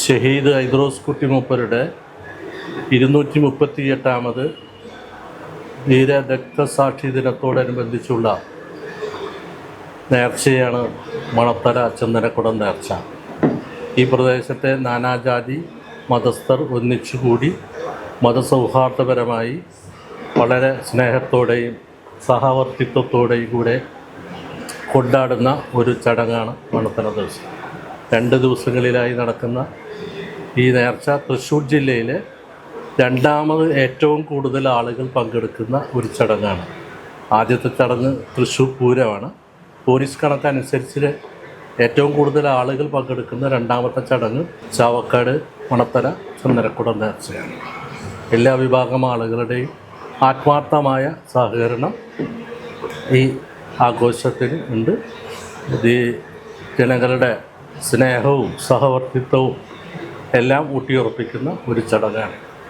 ഷഹീദ് ഐദ്രോസ് കുട്ടി മൂപ്പരുടെ 238ാമത് വീര രക്തസാക്ഷി ദിനത്തോടനുബന്ധിച്ചുള്ള നേർച്ചയാണ് മണത്തല ചന്ദനക്കുടം നേർച്ച. ഈ പ്രദേശത്തെ നാനാജാതി മതസ്ഥർ ഒന്നിച്ചുകൂടി മതസൗഹാർദ്ദപരമായി വളരെ സ്നേഹത്തോടെയും സഹവർത്തിത്വത്തോടെയും കൂടെ കൊണ്ടാടുന്ന ഒരു ചടങ്ങാണ് മണത്തല ദിവസം. 2 ദിവസങ്ങളിലായി നടക്കുന്ന ഈ നേർച്ച തൃശ്ശൂർ ജില്ലയിലെ 2ാമത് ഏറ്റവും കൂടുതൽ ആളുകൾ പങ്കെടുക്കുന്ന ഒരു ചടങ്ങാണ്. ആദ്യത്തെ ചടങ്ങ് തൃശ്ശൂർ പൂരമാണ്. പോലീസ് കണക്കനുസരിച്ച് ഏറ്റവും കൂടുതൽ ആളുകൾ പങ്കെടുക്കുന്ന 2ാമത്തെ ചടങ്ങ് ചാവക്കാട് മണത്തല ചന്ദനക്കുടം നേർച്ചയാണ്. എല്ലാ വിഭാഗം ആളുകളുടെയും ആത്മാർത്ഥമായ സഹകരണം ഈ ആഘോഷത്തിന് ഉണ്ട്. ഇത് ജനങ്ങളുടെ സ്നേഹവും സഹവർത്തിത്വവും എല്ലാം ഊട്ടിയുറപ്പിക്കുന്ന ഒരു ചടങ്ങാണ്.